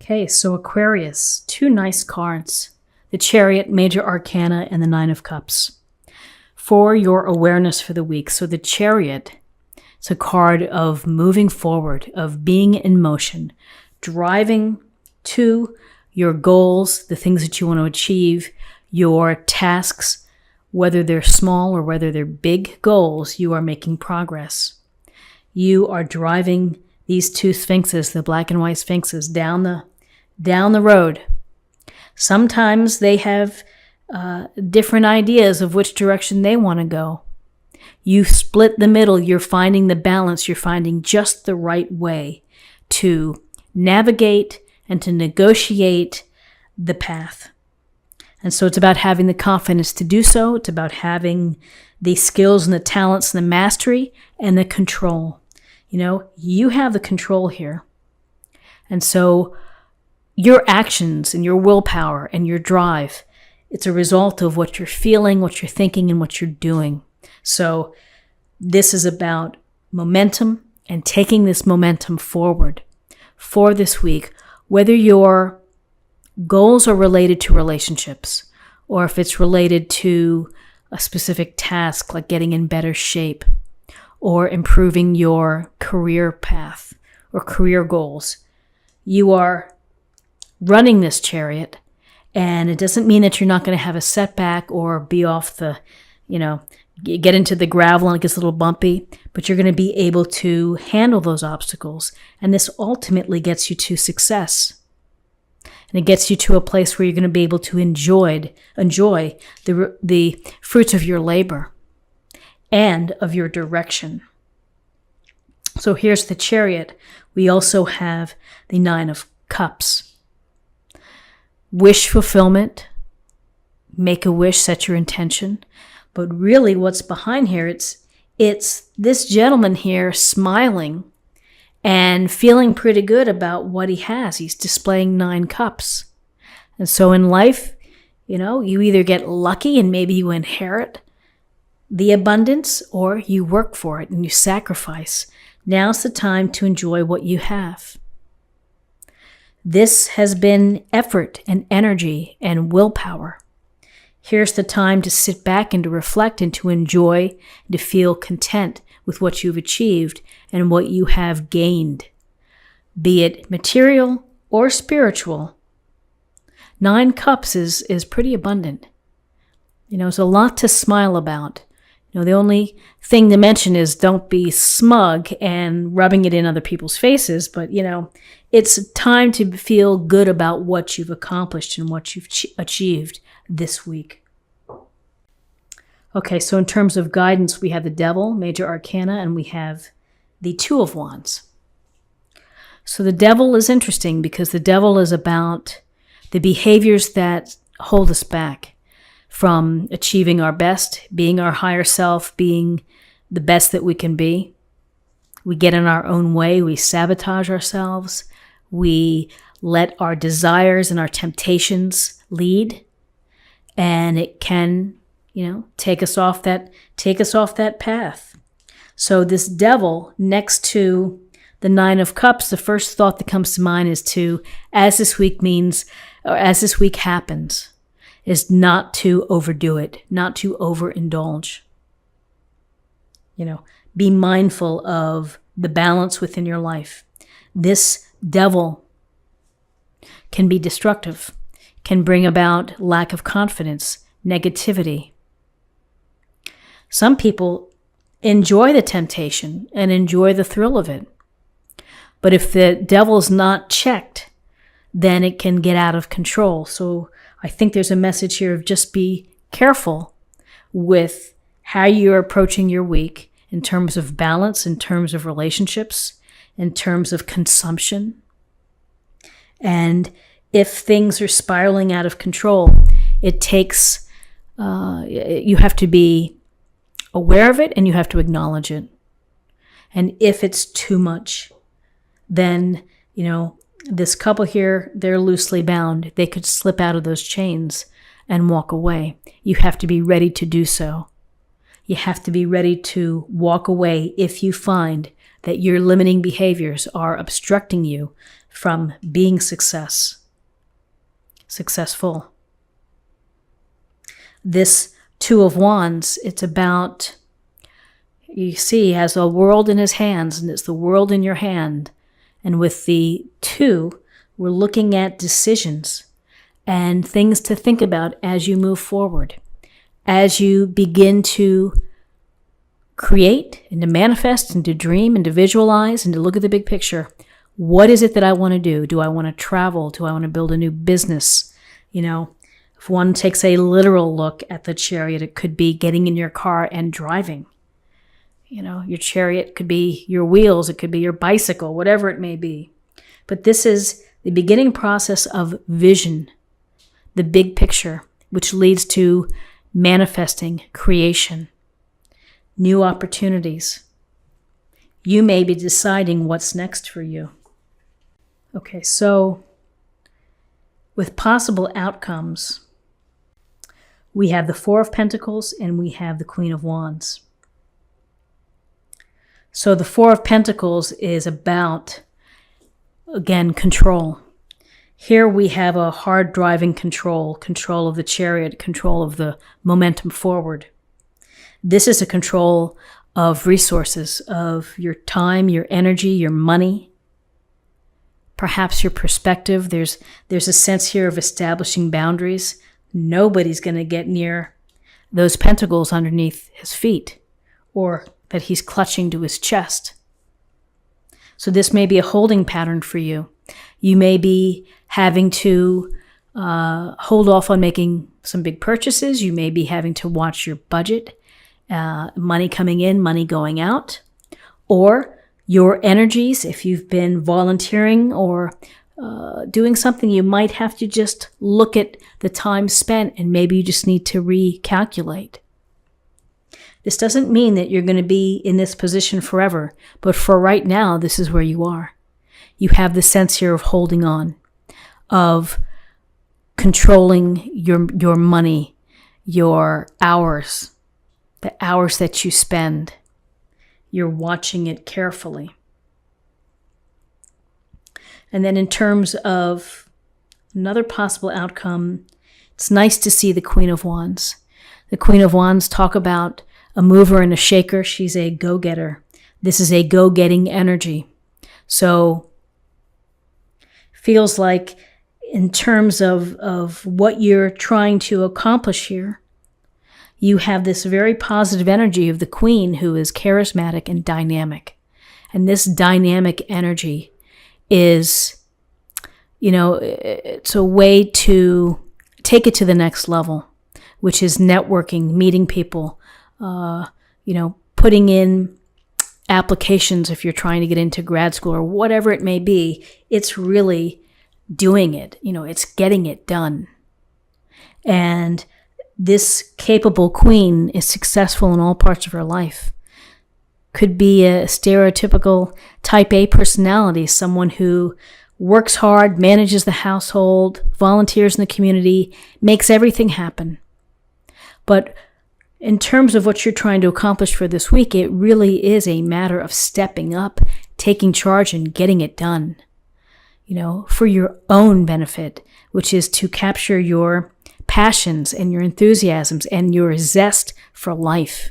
Okay, so Aquarius, two nice cards. The Chariot, Major Arcana, and the Nine of Cups. For your awareness for the week. So the Chariot, it's a card of moving forward, of being in motion, driving to your goals, the things that you want to achieve, your tasks, whether they're small or whether they're big goals, you are making progress. You are driving these two sphinxes, the black and white sphinxes, down the road. Sometimes they have different ideas of which direction they want to go. You split the middle. You're finding the balance. You're finding just the right way to navigate and to negotiate the path. And so it's about having the confidence to do so. It's about having the skills and the talents and the mastery and the control. You know, you have the control here. And so your actions and your willpower and your drive, it's a result of what you're feeling, what you're thinking, and what you're doing. So this is about momentum and taking this momentum forward for this week, whether your goals are related to relationships or if it's related to a specific task like getting in better shape or improving your career path or career goals. You are running this chariot, and it doesn't mean that you're not going to have a setback or be off the, get into the gravel and it gets a little bumpy, but you're going to be able to handle those obstacles. And this ultimately gets you to success. And it gets you to a place where you're going to be able to enjoy the fruits of your labor and of your direction. So here's the Chariot. We also have the Nine of Cups. Wish fulfillment. Make a wish, set your intention. But really what's behind here, it's this gentleman here smiling and feeling pretty good about what he has. He's displaying 9 cups. And so in life, you either get lucky and maybe you inherit the abundance, or you work for it and you sacrifice. Now's the time to enjoy what you have. This has been effort and energy and willpower. Here's the time to sit back and to reflect and to enjoy and to feel content with what you've achieved and what you have gained, be it material or spiritual. 9 cups is pretty abundant. It's a lot to smile about. The only thing to mention is don't be smug and rubbing it in other people's faces, but it's time to feel good about what you've accomplished and what you've achieved this week. Okay, so in terms of guidance, we have the Devil, Major Arcana, and we have the Two of Wands. So the Devil is interesting because the Devil is about the behaviors that hold us back from achieving our best, being our higher self, being the best that we can be. We get in our own way. We sabotage ourselves. We let our desires and our temptations lead. And it can, take us off that path. So this Devil next to the Nine of Cups, the first thought that comes to mind is as this week happens, is not to overdo it, not to overindulge. Be mindful of the balance within your life. This Devil can be destructive, can bring about lack of confidence, negativity. Some people enjoy the temptation and enjoy the thrill of it. But if the Devil's not checked, then it can get out of control. So I think there's a message here of just be careful with how you're approaching your week in terms of balance, in terms of relationships, in terms of consumption. And if things are spiraling out of control, it takes, you have to be aware of it and you have to acknowledge it. And if it's too much, then, this couple here, they're loosely bound. They could slip out of those chains and walk away. You have to be ready to do so. You have to be ready to walk away if you find that your limiting behaviors are obstructing you from being successful. This Two of Wands, it's about, you see, he has a world in his hands, and it's the world in your hand. And with the two, we're looking at decisions and things to think about as you move forward, as you begin to create and to manifest and to dream and to visualize and to look at the big picture. What is it that I want to do? Do I want to travel? Do I want to build a new business? If one takes a literal look at the Chariot, it could be getting in your car and driving. Your Chariot could be your wheels, it could be your bicycle, whatever it may be. But this is the beginning process of vision, the big picture, which leads to manifesting, creation, new opportunities. You may be deciding what's next for you. Okay, so with possible outcomes, we have the Four of Pentacles and we have the Queen of Wands. So the Four of Pentacles is about, again, control. Here we have a hard driving control of the Chariot, control of the momentum forward. This is a control of resources, of your time, your energy, your money, perhaps your perspective. There's a sense here of establishing boundaries. Nobody's going to get near those pentacles underneath his feet or that he's clutching to his chest. So this may be a holding pattern for you. You may be having to hold off on making some big purchases. You may be having to watch your budget, money coming in, money going out, or your energies. If you've been volunteering or doing something, you might have to just look at the time spent and maybe you just need to recalculate. This doesn't mean that you're going to be in this position forever, but for right now, this is where you are. You have the sense here of holding on, of controlling your money, your hours, the hours that you spend. You're watching it carefully. And then in terms of another possible outcome, it's nice to see the Queen of Wands. The Queen of Wands talk about a mover and a shaker. She's a go-getter. This is a go-getting energy. So feels like in terms of what you're trying to accomplish here, you have this very positive energy of the Queen who is charismatic and dynamic. And this dynamic energy is, it's a way to take it to the next level, which is networking, meeting people, putting in applications if you're trying to get into grad school or whatever it may be. It's really doing it. It's getting it done. And this capable queen is successful in all parts of her life. Could be a stereotypical type A personality, someone who works hard, manages the household, volunteers in the community, makes everything happen. But in terms of what you're trying to accomplish for this week, it really is a matter of stepping up, taking charge, and getting it done, for your own benefit, which is to capture your passions and your enthusiasms and your zest for life.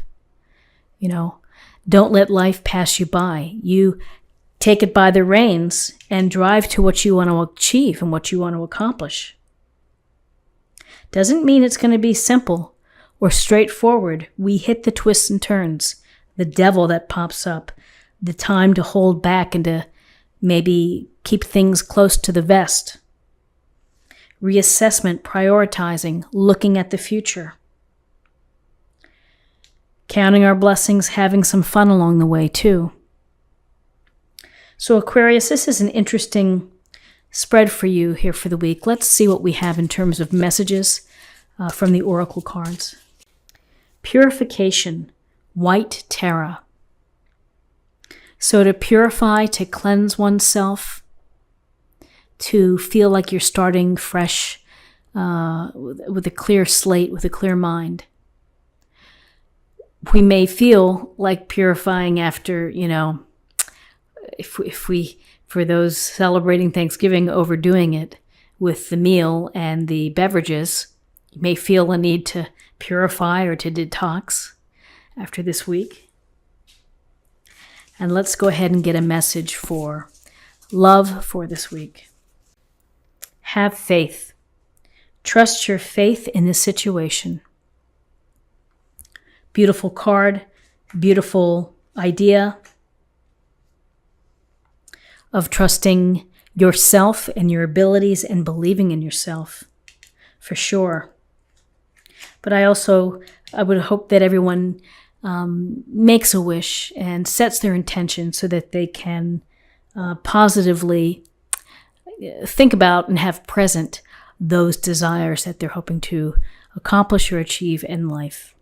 Don't let life pass you by. You take it by the reins and drive to what you want to achieve and what you want to accomplish. Doesn't mean it's going to be simple or straightforward. We hit the twists and turns, the devil that pops up, the time to hold back and to maybe keep things close to the vest. Reassessment, prioritizing, looking at the future. Counting our blessings, having some fun along the way too. So Aquarius, this is an interesting spread for you here for the week. Let's see what we have in terms of messages from the oracle cards. Purification, white Terra. So to purify, to cleanse oneself, to feel like you're starting fresh with a clear slate, with a clear mind. We may feel like purifying after, if we For those celebrating Thanksgiving, overdoing it with the meal and the beverages, you may feel a need to purify or to detox after this week. And let's go ahead and get a message for love for this week. Have faith. Trust your faith in this situation. Beautiful card, beautiful idea of trusting yourself and your abilities and believing in yourself, for sure. But I would hope that everyone makes a wish and sets their intention so that they can positively think about and have present those desires that they're hoping to accomplish or achieve in life.